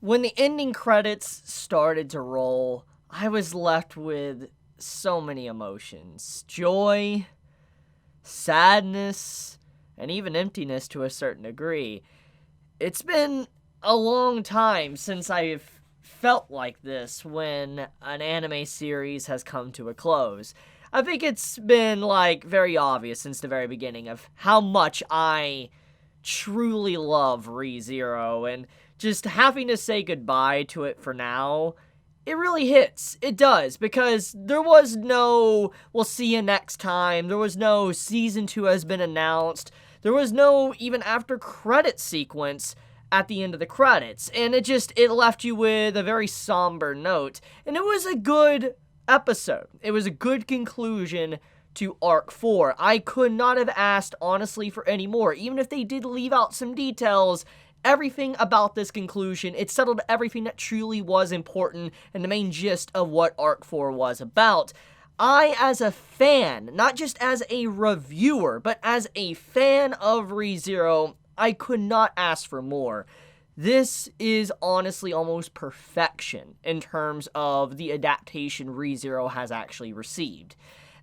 When the ending credits started to roll, I was left with so many emotions. Joy, sadness, and even emptiness to a certain degree. It's been a long time since I've felt like this when an anime series has come to a close. I think it's been, very obvious since the very beginning of how much I truly love ReZero, and just having to say goodbye to it for now, it really hits. It does, because there was no, we'll see you next time, there was no season 2 has been announced, there was no even after credit sequence at the end of the credits, and it left you with a very somber note, and it was a good episode. It was a good conclusion to Arc 4. I could not have asked, honestly, for any more. Even if they did leave out some details, everything about this conclusion, it settled everything that truly was important and the main gist of what Arc 4 was about. I, as a fan, not just as a reviewer, but as a fan of ReZero, I could not ask for more. This is honestly almost perfection in terms of the adaptation ReZero has actually received.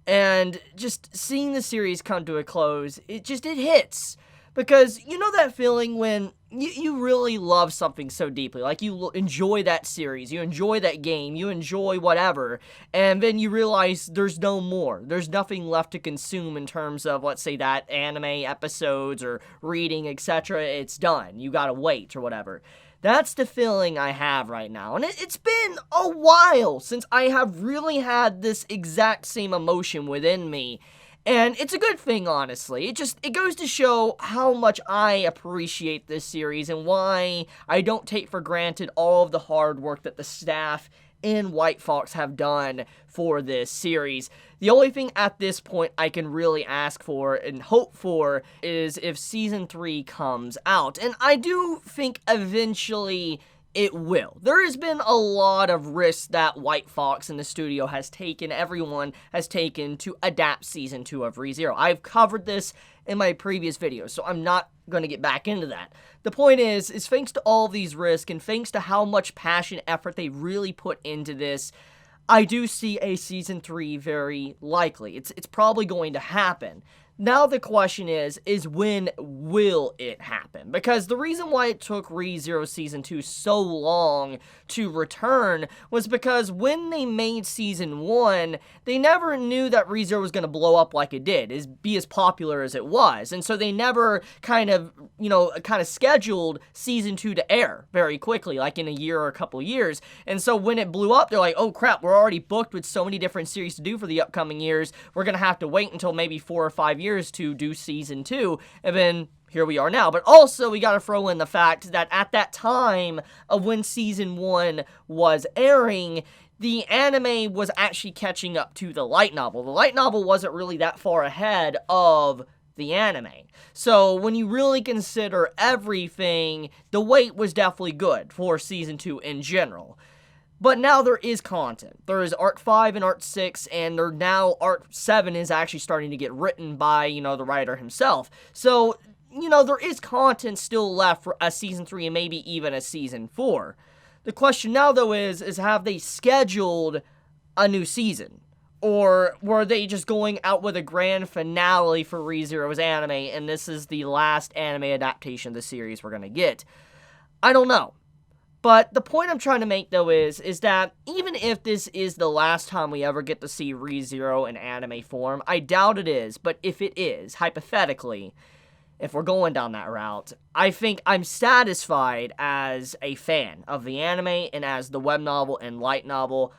And just seeing the series come to a close, it hits. Because you know that feeling when you really love something so deeply, like you enjoy that series, you enjoy that game, you enjoy whatever, and then you realize there's no more. There's nothing left to consume in terms of, let's say, that anime episodes or reading, etc. It's done. You gotta wait or whatever. That's the feeling I have right now. And it's been a while since I have really had this exact same emotion within me. And it's a good thing, honestly. It goes to show how much I appreciate this series and why I don't take for granted all of the hard work that the staff and White Fox have done for this series. The only thing at this point I can really ask for and hope for is if Season 3 comes out. And I do think eventually it will. There has been a lot of risks that White Fox and the studio has taken, everyone has taken, to adapt Season 2 of ReZero. I've covered this in my previous videos, so I'm not going to get back into that. The point is thanks to all these risks, and thanks to how much passion and effort they really put into this, I do see a Season 3 very likely. It's probably going to happen. Now the question is when will it happen? Because the reason why it took ReZero Season 2 so long to return was because when they made Season 1, they never knew that ReZero was going to blow up like it did, be as popular as it was. And so they never kind of scheduled Season 2 to air very quickly, like in a year or a couple years. And so when it blew up, they're like, oh crap, we're already booked with so many different series to do for the upcoming years. We're going to have to wait until maybe 4 or 5 years to do Season 2, and then here we are now. But also, we gotta throw in the fact that at that time of when Season 1 was airing, the anime was actually catching up to the light novel. The light novel wasn't really that far ahead of the anime. So when you really consider everything, the wait was definitely good for Season 2 in general. But now there is content. There is Arc 5 and Arc 6, and now Arc 7 is actually starting to get written by, the writer himself. So, there is content still left for a Season 3 and maybe even a Season 4. The question now, though, is have they scheduled a new season? Or were they just going out with a grand finale for ReZero's anime, and this is the last anime adaptation of the series we're going to get? I don't know. But the point I'm trying to make, though, is that even if this is the last time we ever get to see ReZero in anime form, I doubt it is, but if it is, hypothetically, if we're going down that route, I think I'm satisfied as a fan of the anime and as the web novel and light novel.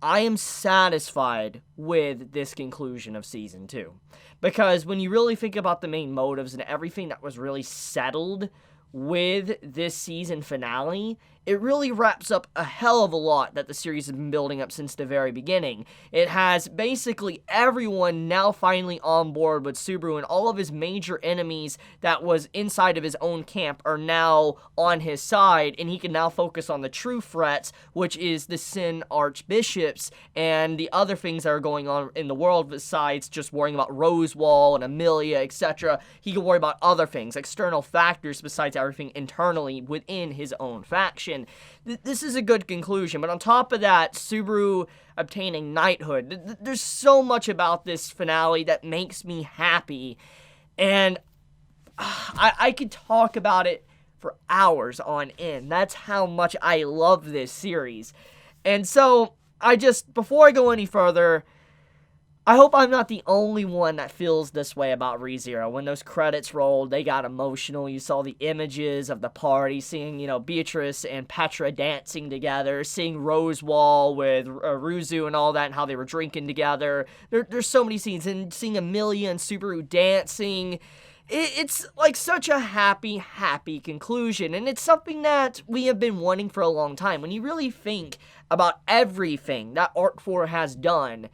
I am satisfied with this conclusion of Season 2. Because when you really think about the main motives and everything that was really settled with this season finale, it really wraps up a hell of a lot that the series has been building up since the very beginning. It has basically everyone now finally on board with Subaru, and all of his major enemies that was inside of his own camp are now on his side, and he can now focus on the true threats, which is the Sin Archbishops and the other things that are going on in the world besides just worrying about Roswaal and Amelia, etc. He can worry about other things, external factors besides everything internally within his own faction. fashion. This is a good conclusion, but on top of that, Subaru obtaining knighthood. There's so much about this finale that makes me happy, and I could talk about it for hours on end. That's how much I love this series. And so, before I go any further, I hope I'm not the only one that feels this way about ReZero. When those credits rolled, they got emotional. You saw the images of the party, seeing, Beatrice and Petra dancing together, seeing Roswaal with Ruzu and all that, and how they were drinking together. There's so many scenes, and seeing Amelia and Subaru dancing. It's like such a happy conclusion, and it's something that we have been wanting for a long time. When you really think about everything that Arc 4 has done,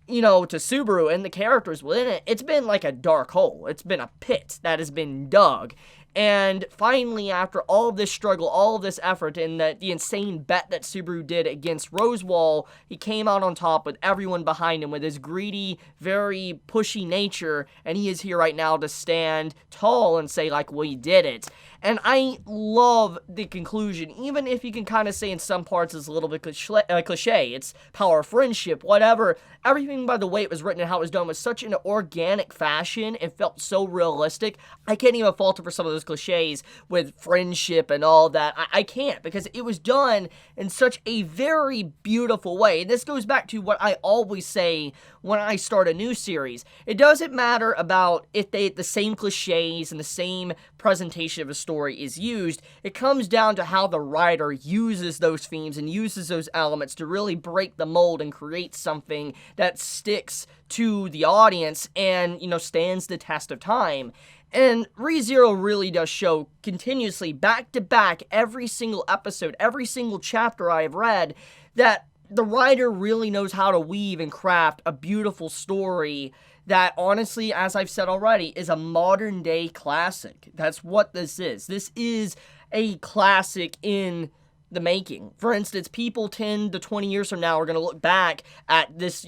to Subaru and the characters within it, it's been like a dark hole. It's been a pit that has been dug. And finally, after all of this struggle, all of this effort, and the insane bet that Subaru did against Roswaal, he came out on top with everyone behind him with his greedy, very pushy nature, and he is here right now to stand tall and say, we did it. And I love the conclusion, even if you can kind of say in some parts it's a little bit cliche. It's power of friendship, whatever. Everything by the way it was written and how it was done was such an organic fashion. It felt so realistic. I can't even fault it for some of those cliches with friendship and all that. I can't, because it was done in such a very beautiful way. And this goes back to what I always say when I start a new series. It doesn't matter about if the same cliches and the same presentation of a story is used. It comes down to how the writer uses those themes and uses those elements to really break the mold and create something that sticks to the audience and, stands the test of time. And ReZero really does show continuously, back to back, every single episode, every single chapter I have read, that the writer really knows how to weave and craft a beautiful story that, honestly, as I've said already, is a modern day classic. That's what this is. This is a classic in the making. For instance, people 10 to 20 years from now are going to look back at this,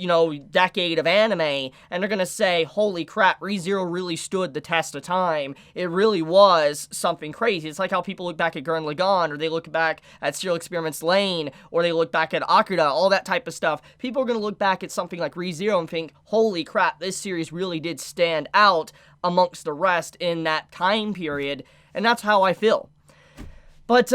decade of anime, and they're going to say, holy crap, ReZero really stood the test of time. It really was something crazy. It's like how people look back at Gurren Lagann, or they look back at Serial Experiments Lane, or they look back at Akuda, all that type of stuff. People are going to look back at something like ReZero and think, holy crap, this series really did stand out amongst the rest in that time period, and that's how I feel. But,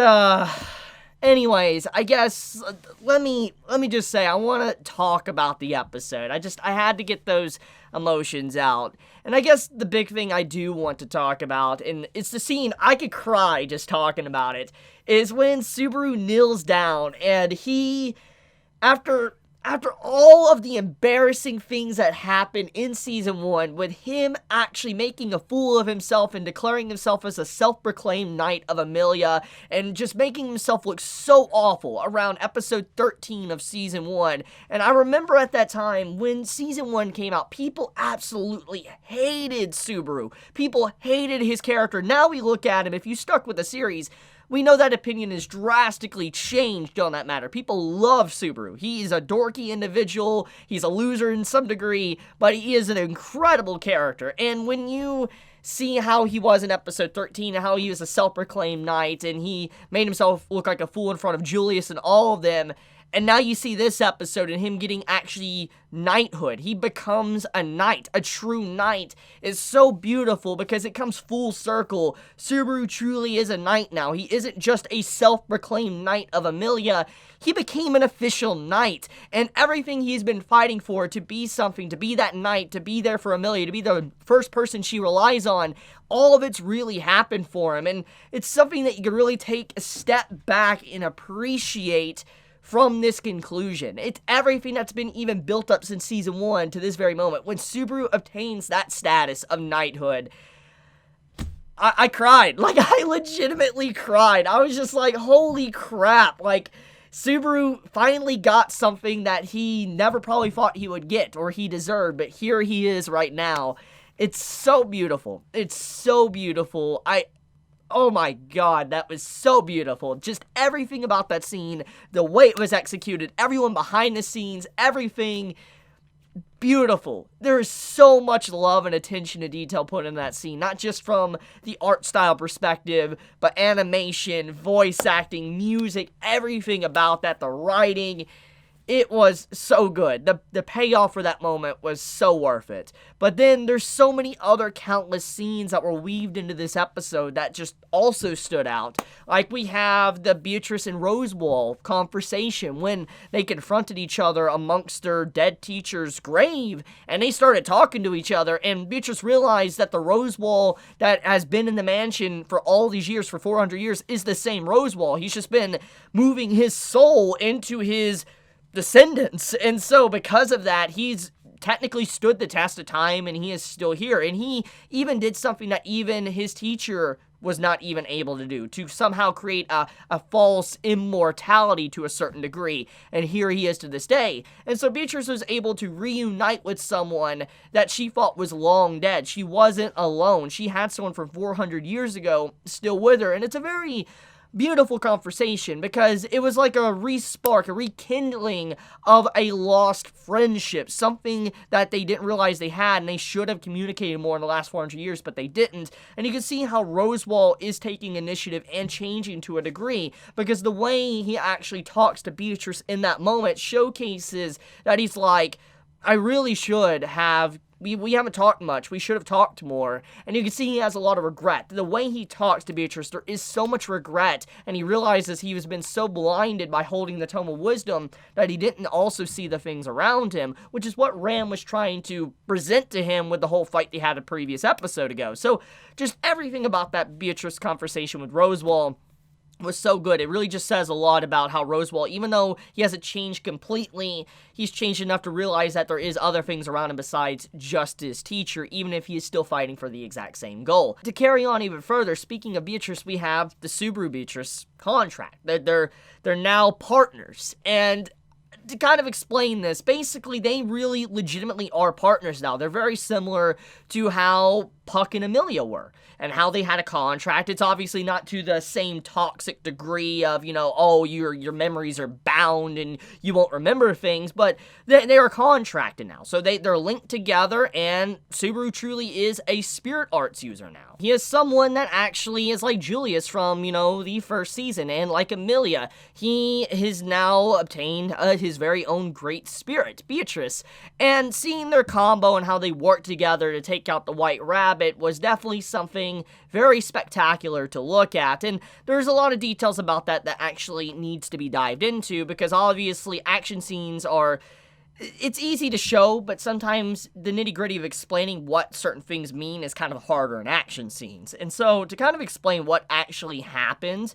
anyways, I guess, let me just say, I want to talk about the episode. I had to get those emotions out. And I guess the big thing I do want to talk about, and it's the scene, I could cry just talking about it, is when Subaru kneels down, and he, after all of the embarrassing things that happened in Season 1, with him actually making a fool of himself and declaring himself as a self-proclaimed Knight of Amelia, and just making himself look so awful around episode 13 of Season 1. And I remember at that time, when Season 1 came out, people absolutely hated Subaru. People hated his character. Now we look at him, if you stuck with the series, we know that opinion is drastically changed on that matter. People love Subaru. He's a dorky individual, he's a loser in some degree, but he is an incredible character. And when you see how he was in episode 13, and how he was a self-proclaimed knight, and he made himself look like a fool in front of Julius and all of them, and now you see this episode and him getting actually knighthood. He becomes a knight, a true knight. It's so beautiful because it comes full circle. Subaru truly is a knight now. He isn't just a self-proclaimed Knight of Amelia. He became an official knight. And everything he's been fighting for, to be something, to be that knight, to be there for Amelia, to be the first person she relies on, all of it's really happened for him. And it's something that you can really take a step back and appreciate from this conclusion. It's everything that's been even built up since Season 1 to this very moment. When Subaru obtains that status of knighthood, I cried. I legitimately cried. I was just like, holy crap. Subaru finally got something that he never probably thought he would get, or he deserved, but here he is right now. It's so beautiful. It's so beautiful. Oh my god, that was so beautiful. Just everything about that scene, the way it was executed, everyone behind the scenes, everything. beautiful. There is so much love and attention to detail put in that scene, not just from the art style perspective, but animation, voice acting, music, everything about that, the writing. It was so good. The payoff for that moment was so worth it. But then there's so many other countless scenes that were weaved into this episode that just also stood out. Like we have the Beatrice and Roswaal conversation when they confronted each other amongst their dead teacher's grave, and they started talking to each other, and Beatrice realized that the Roswaal that has been in the mansion for all these years, for 400 years, is the same Roswaal. He's just been moving his soul into his descendants, and so because of that, he's technically stood the test of time, and he is still here, and he even did something that even his teacher was not even able to do, to somehow create a false immortality to a certain degree, and here he is to this day. And so Beatrice was able to reunite with someone that she thought was long dead. She wasn't alone. She had someone from 400 years ago still with her, and it's a very beautiful conversation because it was like a re-spark, a rekindling of a lost friendship, something that they didn't realize they had, and they should have communicated more in the last 400 years, but they didn't. And you can see how Roswaal is taking initiative and changing to a degree, because the way he actually talks to Beatrice in that moment showcases that he's like, I really should have We haven't talked much. We should have talked more. And you can see he has a lot of regret. The way he talks to Beatrice, there is so much regret. And he realizes he has been so blinded by holding the Tome of Wisdom that he didn't also see the things around him, which is what Ram was trying to present to him with the whole fight they had a previous episode ago. So just everything about that Beatrice conversation with Roswaal was so good. It really just says a lot about how Roswaal, even though he hasn't changed completely, he's changed enough to realize that there is other things around him besides just his teacher, even if he is still fighting for the exact same goal. To carry on even further, speaking of Beatrice, we have the Subaru Beatrice contract. They're now partners, and to kind of explain this, basically they really legitimately are partners now. They're very similar to how Puck and Amelia were, and how they had a contract. It's obviously not to the same toxic degree of, oh, your memories are bound and you won't remember things, but they are contracted now. So they're linked together, and Subaru truly is a spirit arts user now. He is someone that actually is like Julius from, the first season, and like Amelia, he has now obtained his very own great spirit, Beatrice, and seeing their combo and how they work together to take out the White Rabbit was definitely something very spectacular to look at, and there's a lot of details about that actually needs to be dived into, because obviously action scenes it's easy to show, but sometimes the nitty-gritty of explaining what certain things mean is kind of harder in action scenes. And so to kind of explain what actually happened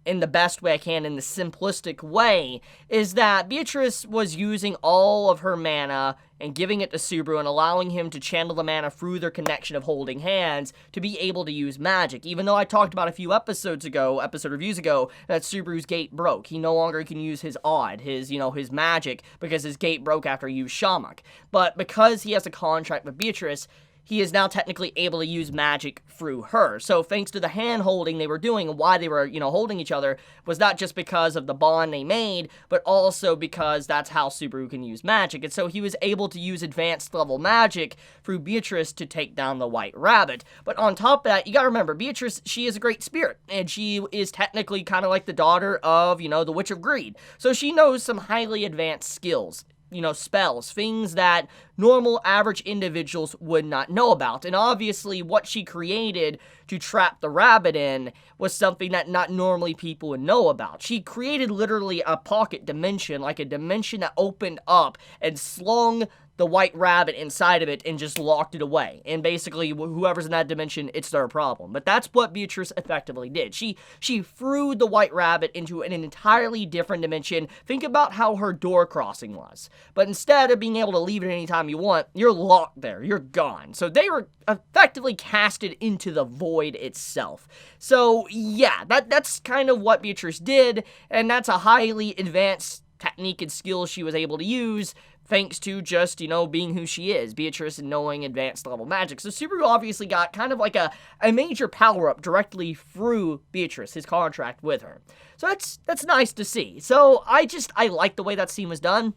in the best way I can, in the simplistic way, is that Beatrice was using all of her mana and giving it to Subaru and allowing him to channel the mana through their connection of holding hands to be able to use magic. Even though I talked about a few episode reviews ago, that Subaru's gate broke. He no longer can use his odd, his magic, because his gate broke after he used Shamak. But because he has a contract with Beatrice, he is now technically able to use magic through her. So thanks to the hand-holding they were doing and why they were, holding each other, was not just because of the bond they made, but also because that's how Subaru can use magic. And so he was able to use advanced level magic through Beatrice to take down the White Rabbit. But on top of that, you gotta remember, Beatrice, she is a great spirit, and she is technically kind of like the daughter of, the Witch of Greed. So she knows some highly advanced skills. Spells, things that normal average individuals would not know about. And obviously what she created to trap the rabbit in was something that not normally people would know about. She created literally a pocket dimension, like a dimension that opened up and slung the White Rabbit inside of it and just locked it away. And basically, whoever's in that dimension, it's their problem. But that's what Beatrice effectively did. She threw the White Rabbit into an entirely different dimension. Think about how her door crossing was. But instead of being able to leave it anytime you want, you're locked there. You're gone. So they were effectively casted into the void itself. So yeah, that's kind of what Beatrice did, and that's a highly advanced technique and skill she was able to use, thanks to just, being who she is, Beatrice, and knowing advanced level magic. So Subaru obviously got kind of like a major power-up directly through Beatrice, his contract with her. So that's nice to see. So I like the way that scene was done.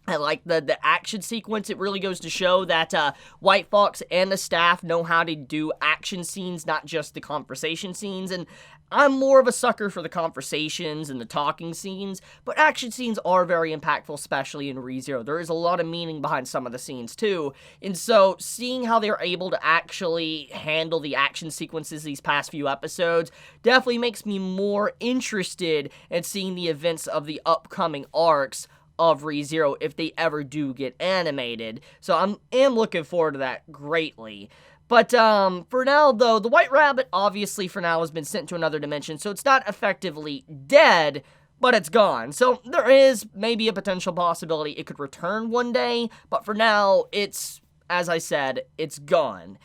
I like the action sequence. It really goes to show that White Fox and the staff know how to do action scenes, not just the conversation scenes. And I'm more of a sucker for the conversations and the talking scenes, but action scenes are very impactful, especially in ReZero. There is a lot of meaning behind some of the scenes, too. And so, seeing how they're able to actually handle the action sequences these past few episodes definitely makes me more interested in seeing the events of the upcoming arcs of ReZero if they ever do get animated. So I am looking forward to that greatly. But for now, though, the White Rabbit obviously for now has been sent to another dimension, so it's not effectively dead, but it's gone. So there is maybe a potential possibility it could return one day, but for now, it's, as I said, it's gone.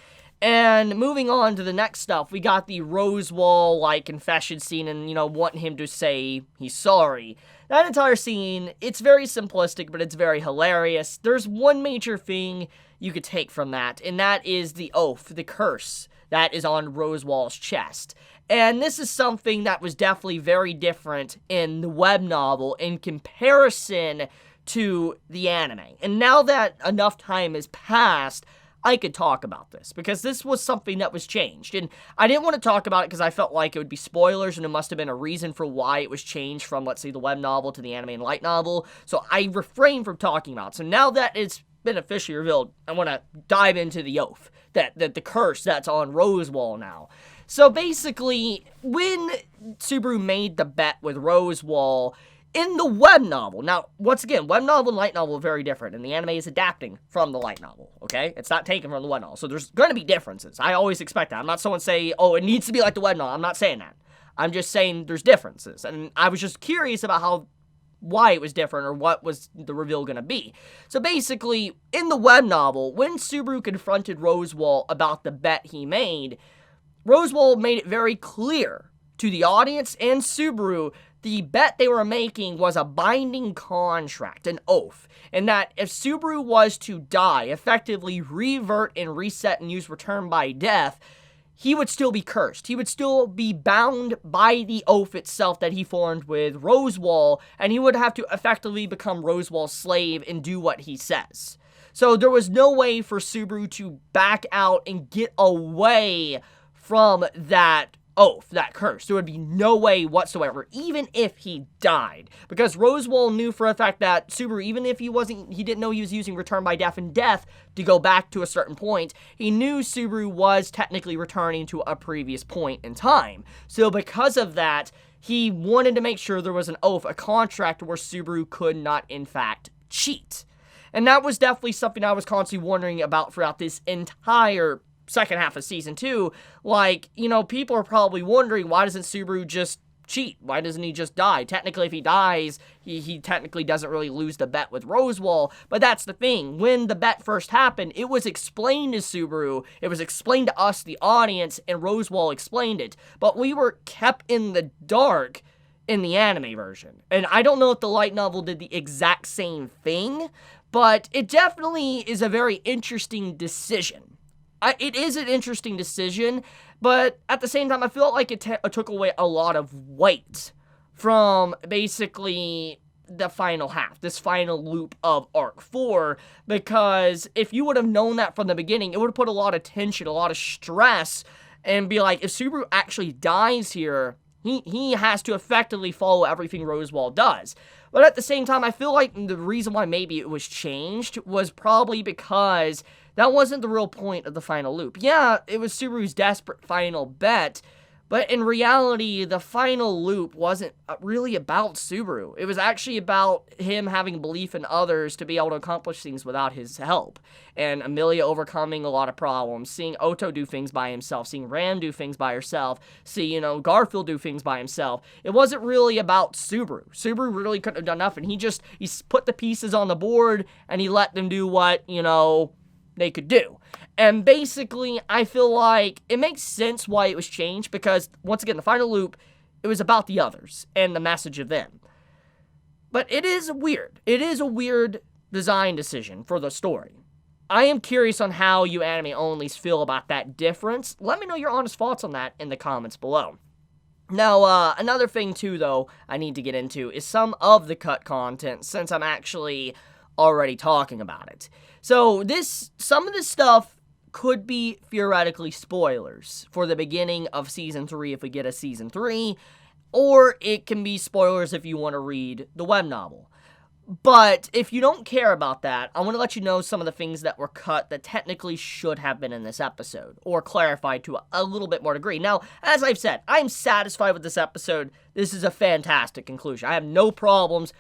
And moving on to the next stuff, we got the Roswaal, confession scene and, wanting him to say he's sorry. That entire scene, it's very simplistic, but it's very hilarious. There's one major thing you could take from that, and that is the oath, the curse that is on Roswaal's chest. And this is something that was definitely very different in the web novel in comparison to the anime. And now that enough time has passed, I could talk about this, because this was something that was changed, and I didn't want to talk about it because I felt like it would be spoilers, and there must have been a reason for why it was changed from, let's say, the web novel to the anime and light novel, so I refrained from talking about it. So now that it's been officially revealed, I want to dive into the oath, that the curse that's on Roswaal now. So basically, when Subaru made the bet with Roswaal, in the web novel, now, once again, web novel and light novel are very different, and the anime is adapting from the light novel, okay? It's not taken from the web novel, so there's going to be differences. I always expect that. I'm not someone say, oh, it needs to be like the web novel. I'm not saying that. I'm just saying there's differences, and I was just curious about why it was different, or what was the reveal going to be. So basically, in the web novel, when Subaru confronted Roswaal about the bet he made, Roswaal made it very clear to the audience and Subaru the bet they were making was a binding contract, an oath, and that if Subaru was to die, effectively revert and reset and use return by death, he would still be cursed. He would still be bound by the oath itself that he formed with Roswaal, and he would have to effectively become Roswaal's slave and do what he says. So there was no way for Subaru to back out and get away from that oath, that curse. There would be no way whatsoever, even if he died. Because Roswaal knew for a fact that Subaru, even if he didn't know he was using return by death and death to go back to a certain point, he knew Subaru was technically returning to a previous point in time. So because of that, he wanted to make sure there was an oath, a contract where Subaru could not, in fact, cheat. And that was definitely something I was constantly wondering about throughout this entire second half of season 2, people are probably wondering, why doesn't Subaru just cheat? Why doesn't he just die? Technically, if he dies, he technically doesn't really lose the bet with Roswaal, but that's the thing. When the bet first happened, it was explained to Subaru, it was explained to us, the audience, and Roswaal explained it, but we were kept in the dark in the anime version. And I don't know if the light novel did the exact same thing, but it definitely is a very interesting decision. It is an interesting decision, but at the same time, I feel like it took away a lot of weight from basically the final half, this final loop of Arc 4, because if you would have known that from the beginning, it would have put a lot of tension, a lot of stress, and be like, if Subaru actually dies here, he has to effectively follow everything Roswaal does. But at the same time, I feel like the reason why maybe it was changed was probably because that wasn't the real point of the final loop. Yeah, it was Subaru's desperate final bet, but in reality, the final loop wasn't really about Subaru. It was actually about him having belief in others to be able to accomplish things without his help. And Amelia overcoming a lot of problems, seeing Otto do things by himself, seeing Ram do things by herself, see, Garfield do things by himself. It wasn't really about Subaru. Subaru really couldn't have done nothing. He put the pieces on the board, and he let them do what, they could do. And basically, I feel like it makes sense why it was changed, because, once again, the final loop, it was about the others and the message of them. But it is weird. It is a weird design decision for the story. I am curious on how you anime-onlys feel about that difference. Let me know your honest thoughts on that in the comments below. Now, another thing, too, though, I need to get into is some of the cut content, since I'm actually already talking about it. So some of this stuff could be theoretically spoilers for the beginning of Season 3 if we get a Season 3, or it can be spoilers if you want to read the web novel. But if you don't care about that, I want to let you know some of the things that were cut that technically should have been in this episode, or clarified to a little bit more degree. Now, as I've said, I'm satisfied with this episode. This is a fantastic conclusion. I have no problems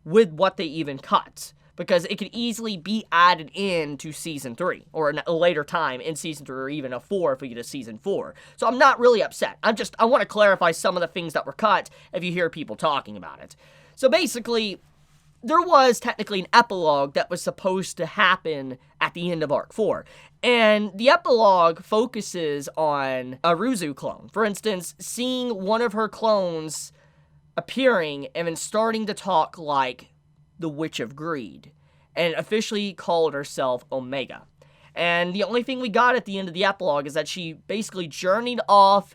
with what they even cut, because it could easily be added into Season 3, or a later time in Season 3, or even a 4 if we get a Season 4. So I'm not really upset. I want to clarify some of the things that were cut if you hear people talking about it. So basically, there was technically an epilogue that was supposed to happen at the end of Arc 4. And the epilogue focuses on a Ruzu clone. For instance, seeing one of her clones appearing and then starting to talk like the Witch of Greed, and officially called herself Omega. And the only thing we got at the end of the epilogue is that she basically journeyed off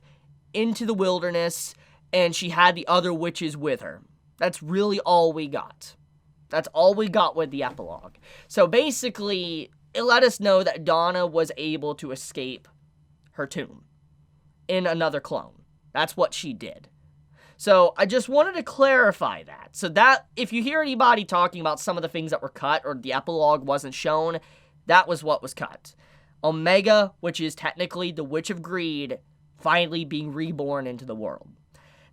into the wilderness, and she had the other witches with her. That's really all we got. That's all we got with the epilogue. So basically, it let us know that Donna was able to escape her tomb in another clone. That's what she did. So I just wanted to clarify that. So that, if you hear anybody talking about some of the things that were cut or the epilogue wasn't shown, that was what was cut. Omega, which is technically the Witch of Greed, finally being reborn into the world.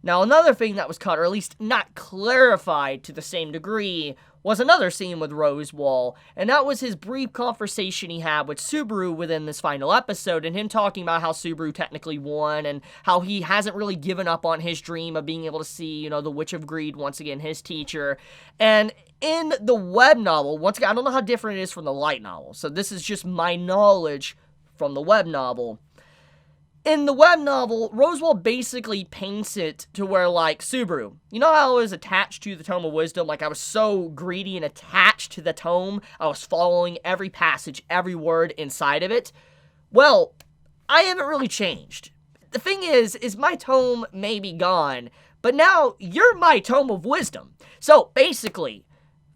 Now, another thing that was cut, or at least not clarified to the same degree, was another scene with Roswaal, and that was his brief conversation he had with Subaru within this final episode, and him talking about how Subaru technically won, and how he hasn't really given up on his dream of being able to see, the Witch of Greed, once again, his teacher. And in the web novel, once again, I don't know how different it is from the light novel, so this is just my knowledge from the web novel. In the web novel, Roswaal basically paints it to where, like, Subaru, you know how I was attached to the Tome of Wisdom? Like, I was so greedy and attached to the tome, I was following every passage, every word inside of it. Well, I haven't really changed. The thing is my tome may be gone, but now you're my Tome of Wisdom. So, basically,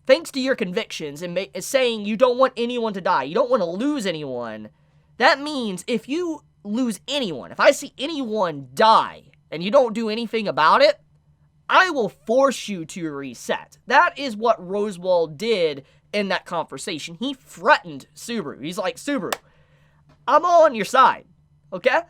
thanks to your convictions and saying you don't want anyone to die, you don't want to lose anyone, that means if you lose anyone, if I see anyone die and you don't do anything about it, I will force you to reset. That is what Roswaal did in that conversation. He threatened Subaru. He's like, Subaru, I'm all on your side, okay?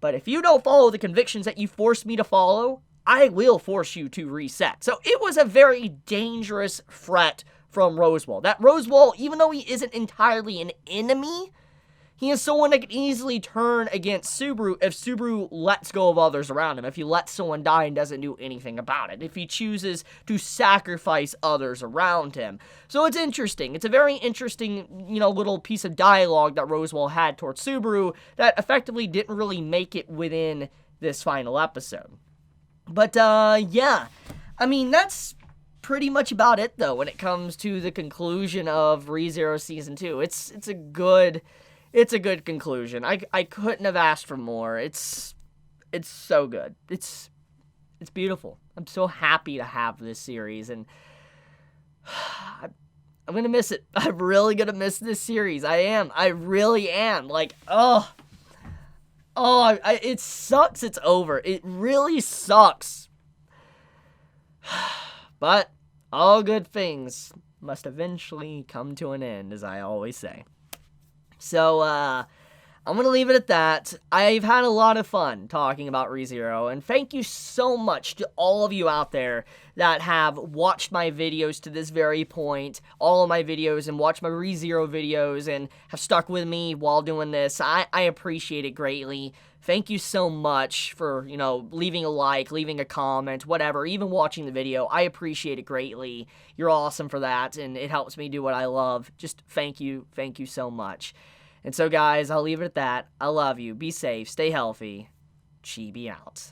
But if you don't follow the convictions that you forced me to follow, I will force you to reset. So it was a very dangerous threat from Roswaal. That Roswaal, even though he isn't entirely an enemy, he is someone that can easily turn against Subaru if Subaru lets go of others around him, if he lets someone die and doesn't do anything about it, if he chooses to sacrifice others around him. So it's interesting. It's a very interesting, little piece of dialogue that Roswaal had towards Subaru that effectively didn't really make it within this final episode. But, yeah. I mean, that's pretty much about it, though, when it comes to the conclusion of ReZero Season 2. It's a good conclusion. I couldn't have asked for more. It's so good. It's beautiful. I'm so happy to have this series, and I'm gonna miss it. I'm really gonna miss this series. I am. I really am. Like, it sucks it's over. It really sucks. But all good things must eventually come to an end, as I always say. So, I'm going to leave it at that. I've had a lot of fun talking about ReZero, and thank you so much to all of you out there that have watched my videos to this very point, all of my videos, and watched my ReZero videos, and have stuck with me while doing this. I appreciate it greatly. Thank you so much for, leaving a like, leaving a comment, whatever, even watching the video. I appreciate it greatly. You're awesome for that, and it helps me do what I love. Just thank you so much. And so, guys, I'll leave it at that. I love you. Be safe. Stay healthy. Chibi out.